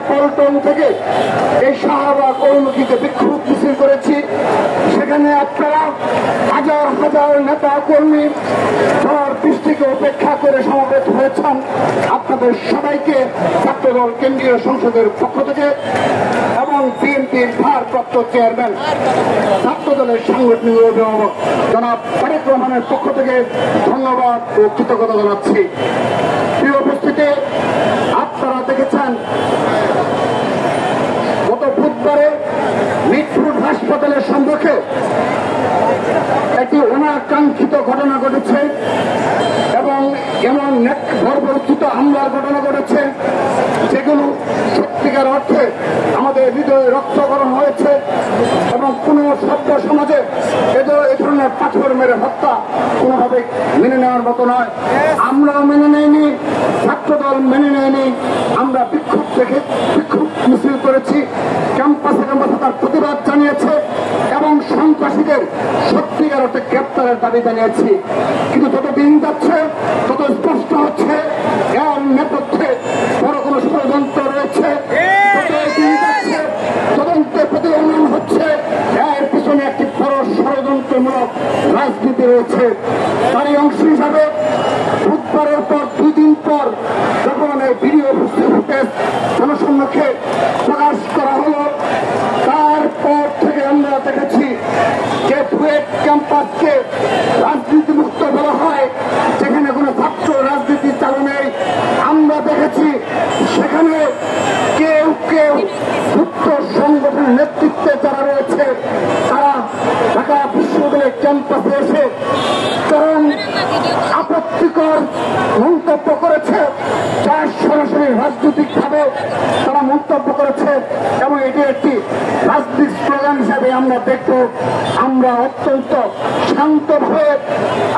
পল্টন থেকে এই শাহবাগ অভিমুখীতে বিক্ষোভ মিছিল করেছি। সেখানে আপনারা হাজার হাজার নেতা কর্মী ঝড় বৃষ্টিকে উপেক্ষা করে সমবেত হয়েছেন। আপনাদের সবাইকে ছাত্রদল কেন্দ্রীয় সংসদের পক্ষ থেকে এবং বিএনপির ভারপ্রাপ্ত চেয়ারম্যান ছাত্রদলের সাংগঠনিক অভিভাবক জনাব তারেক রহমানের পক্ষ থেকে ধন্যবাদ ও কৃতজ্ঞতা জানাচ্ছি। প্রিয় উপস্থিতি, আপনারা দেখেছেন গত বুধবারে মিটফুট হাসপাতালের সম্মুখে একটি অনাকাঙ্ক্ষিত ঘটনা ঘটেছে এবং এমন বর্বরোচিত হামলার ঘটনা ঘটেছে যেগুলো সত্যিকার অর্থে আমাদের হৃদয়ে রক্তকরণ হয়েছে এবং কোন সভ্য সমাজে এ ধরনের পাথর মেরে হত্যা কোনোভাবে মেনে নেওয়ার মতো নয়। আমরাও মেনে নেইনি, ছাত্রদল মেনে নেয়নি। আমরা বিক্ষোভ মিছিল করেছি, ক্যাম্পাসে তার প্রতিবাদ জানিয়েছে এবং সন্ত্রাসীদের সত্যিকার অর্থে গ্রেপ্তারের দাবি জানিয়েছি। কিন্তু যত দিন যাচ্ছে তত স্পষ্ট হচ্ছে এর নেপথ্যে বড় কোনো ষড়যন্ত্র রয়েছে। তদন্তে প্রতিবেদন হচ্ছে এর পিছনে একটি বড় ষড়যন্ত্রমূলক রাজনীতি রয়েছে। তারই অংশ হিসাবে বুধবারের পর 2 দিন পর যখন এই ভিডিও ফুটেজ জনসম্মুখে প্রকাশ করা হল, তারপর থেকে আমরা দেখেছি যে বুয়েট ক্যাম্পাসকে রাজনীতি মুক্ত বলা হয়, যেখানে কোনো ছাত্র রাজনীতি চালু নেই। আমরা দেখেছি সেখানে কেউ কেউ গুপ্ত সংগঠনের নেতৃত্বে যারা রয়েছে তারা ঢাকা বিশ্ববিদ্যালয়ের ক্যাম্পাসে এসে চরম আপত্তিকর মন্তব্য করেছে, যা সরাসরি রাজনৈতিকভাবে তারা মন্তব্য করেছে এবং এটি একটি রাজনৈতিক স্লোগান হিসাবে আমরা দেখব। আমরা অত্যন্ত শান্তভাবে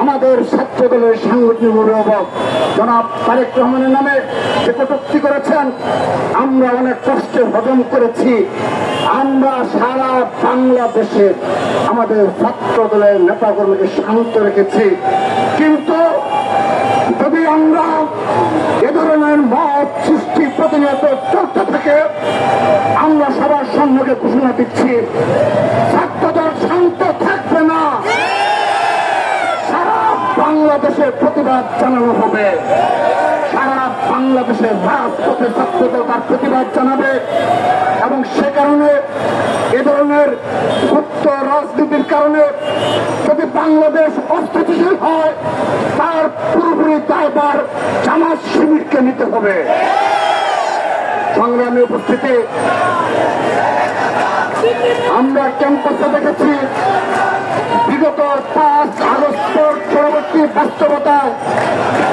আমাদের ছাত্রদলের সাংগঠনিক অভিভাবক জনাব তারেক রহমানের নামে যে কটূক্তি করেছেন আমরা অনেক কষ্টে হজম করেছি। আমরা সারা বাংলাদেশে আমাদের ছাত্রদলের নেতাকর্মীকে শান্ত রেখেছি। কিন্তু যদি আমরা এ ধরনের মত সৃষ্টি প্রতিনিয়ত চলতে থাকে, আমরা সবার সম্মুখে ঘোষণা দিচ্ছি ছাত্রদল শান্ত থাকবে না। সারা বাংলাদেশে প্রতিবাদ জানানো হবে, সারা বাংলাদেশের রাজপথে ছাত্রদল তার প্রতিবাদ জানাবে এবং সে কারণে এ ধরনের গুপ্ত রাজনীতির কারণে যদি বাংলাদেশ অস্থিতিশীল হয় তার পুরোপুরি দায়ভার জামাত শিবিরকে নিতে হবে। সংগ্রামী উপস্থিতি, আমরা ক্যাম্পাসে দেখেছি বিগত 5 আগস্ট পরবর্তী বাস্তবতায়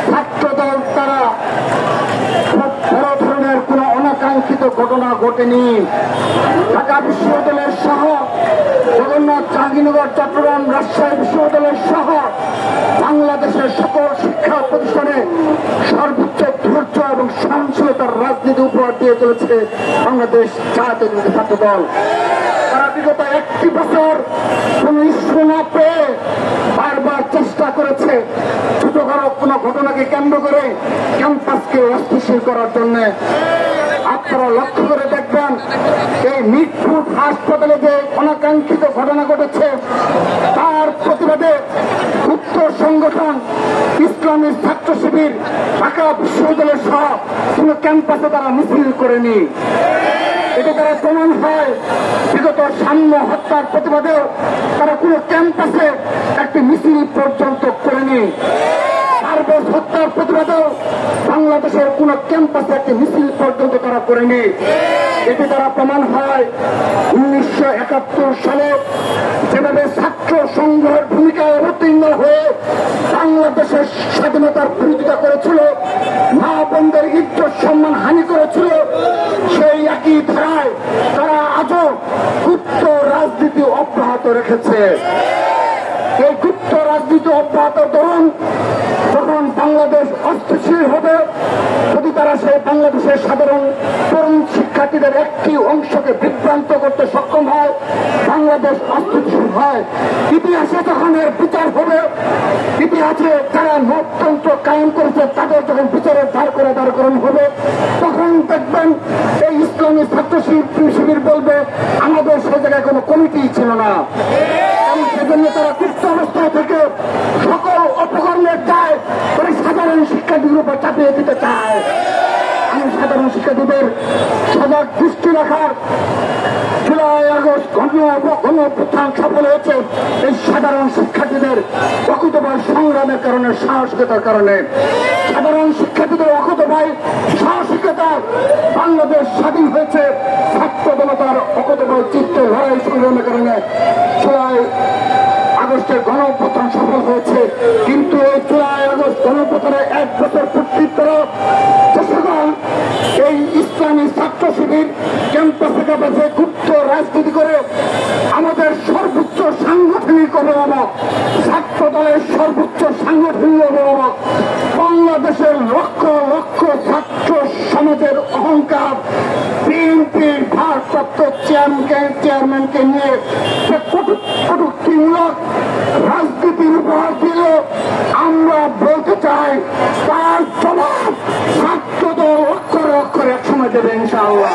ছাত্রদল তারা বড় ধরনের কোন অনাকাঙ্ক্ষিত ঘটনা ঘটেনি। ঢাকা বিশ্ববিদ্যালয়ের সহ জগন্নাথ জাহাঙ্গীরনগর চট্টগ্রাম রাজশাহী বিশ্ববিদ্যালয়ের সহ বাংলাদেশের সকল শিক্ষা প্রতিষ্ঠানে সর্বোচ্চ ধৈর্য এবং সহনশীলতার রাজনীতি উপহার দিয়ে চলেছে বাংলাদেশ জাতীয়তাবাদী ছাত্রদল। তারা বিগত 1 বছর কোন ইস্যু না পেয়ে বারবার চেষ্টা করেছে ছোটখাটো কোন ঘটনাকে কেন্দ্র করে ক্যাম্পাসকে অস্থিতিশীল করার জন্য। আপনারা লক্ষ্য করে দেখবেন এই মিটফুট হাসপাতালে যে অনাকাঙ্ক্ষিত ঘটনা ঘটেছে তার প্রতিবাদে গুপ্ত সংগঠন ইসলামী ছাত্র শিবির ঢাকা বিশ্ববিদ্যালয়ের সহ কোন ক্যাম্পাসে তারা মিছিল করেনি। এটা তারা প্রমাণ হয় বিগত সাম্য হত্যার প্রতিবাদেও তারা কোন ক্যাম্পাসে একটি মিছিল পর্যন্ত করেনি। পারভেজ হত্যার প্রতিবাদেও বাংলাদেশের কোন ক্যাম্পাসে একটি মিছিল পর্যন্ত তারা করেনি। এটি তারা প্রমাণ হয় 1971 সালে যেভাবে ছাত্র সংঘের ভূমিকায় অবতীর্ণ হয়ে বাংলাদেশের স্বাধীনতার বিরোধিতা করেছিল, মা বোনদের ইজ্জত সম্মান হানি করেছিল, সেই একই ধারায় তারা আজও গুপ্ত রাজনীতি অব্যাহত রেখেছে। এই গুপ্ত রাজনীতি অব্যাহত ধরুন যখন বাংলাদেশ অস্থিতিশীল হবে, যদি তারা সেই বাংলাদেশের সাধারণ তরুণ শিক্ষার্থীদের একটি অংশকে বিভ্রান্ত করতে সক্ষম হয়, বাংলাদেশ অস্থিতিশীল হয়, ইতিহাসে যখন এর বিচার হবে, ইতিহাসে যারা লোকতন্ত্র কায়েম করেছে তাদের যখন বিচারের দাঁড় হবে, তখন দেখবেন এই ইসলামী ছাত্র শিবির বলবে আমাদের সে জায়গায় কোনো কমিটি ছিল না। এবং সেজন্য তারা গুপ্ত অবস্থায় থেকে সকল অপকর্মের দায় ওই সাধারণ শিক্ষার্থীদের উপর চাপিয়ে দিতে চায়। আমি সাধারণ শিক্ষার্থীদের সজাগ দৃষ্টি রাখার, জুলাই আগস্ট গণঅভ্যুত্থান সফল হয়েছে এই সাধারণ শিক্ষার্থীদের অকুতোভয় সংগ্রামের কারণে, সাহসিকতার কারণে। সাধারণ শিক্ষার্থীদের অকুতোভয় সাহসিকতা বাংলাদেশ স্বাধীন হয়েছে ছাত্র জনতার অকুতোভয় চিত্তে লড়াই সংগ্রামের কারণে। জুলাই আগস্টের গণঅভ্যুত্থান সফল হয়েছে, কিন্তু এই জুলাই আগস্ট গণঅভ্যুত্থানের 1 বছর পূর্তির তরফ যখন এই ইসলামী ছাত্র শিবির ক্যাম্পাসে ক্যাম্পাসে গুপ্ত রাজনীতি করে আমাদের সর্বোচ্চ সাংগঠনিক অভিভাবক, ছাত্র দলের সর্বোচ্চ সাংগঠনিক অভিভাবক, বাংলাদেশের লক্ষ লক্ষ ছাত্র সমাজের অহংকার বিএনপির ভারপ্রাপ্ত চেয়ারম্যানকে নিয়ে কটূক্তিমূলক রাজনীতির উপহার দিল। আমরা বলতে চাই তার জবাব ছাত্র দল অক্ষরে অক্ষরে একসময় দেবে ইনশাআল্লাহ।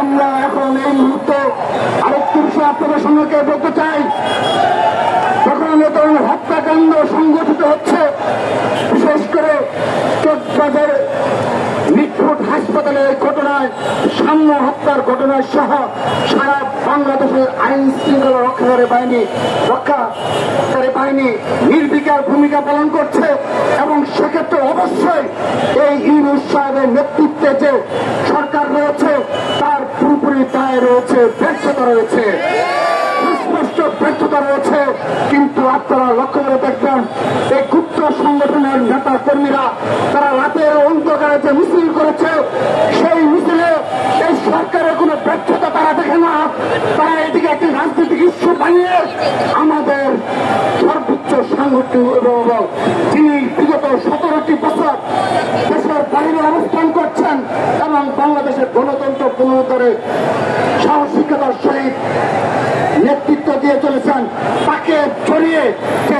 আমরা এখন এই মুহূর্তে আরেকটি বিষয় আপনাদের সঙ্গে বলতে চাই, যখন এ ধরনের হত্যাকাণ্ড সংগঠিত হচ্ছে, বিশেষ করে চকবাজার মিটফুট হাসপাতালের ঘটনায়, সাম্য হত্যার ঘটনায় সহ সারা বাংলাদেশের আইন শৃঙ্খলা রক্ষাকারী বাহিনী নির্বিকার ভূমিকা পালন করছে। এবং সেক্ষেত্রে অবশ্যই এই ইউনূস সাহেবের নেতৃত্বে যে সরকার রয়েছে তার পুরোপুরি দায় রয়েছে, ব্যর্থতা রয়েছে, সুস্পষ্ট ব্যর্থতা রয়েছে। কিন্তু আপনারা লক্ষ্য করে দেখবেন এই গুপ্ত সংগঠনের নেতা কর্মীরা তারা রাতের অন্ধকারে যে মিছিল করেছে, সেই মিছিলে এই সরকারের কোন ব্যর্থতা তারা দেখে না। তারা এদিকে একটি রাজনৈতিক ইস্যু বানিয়ে আমাদের সর্বোচ্চ সাংগঠনিক অভিভাবক, যিনি বিগত 17টি বছর দেশের বাইরে অবস্থান করছেন এবং বাংলাদেশের গণতন্ত্র পুনরুদ্ধারে সাহসিকতার সহিত নেতৃত্ব দিয়ে চলেছেন, তাকে জড়িয়ে যে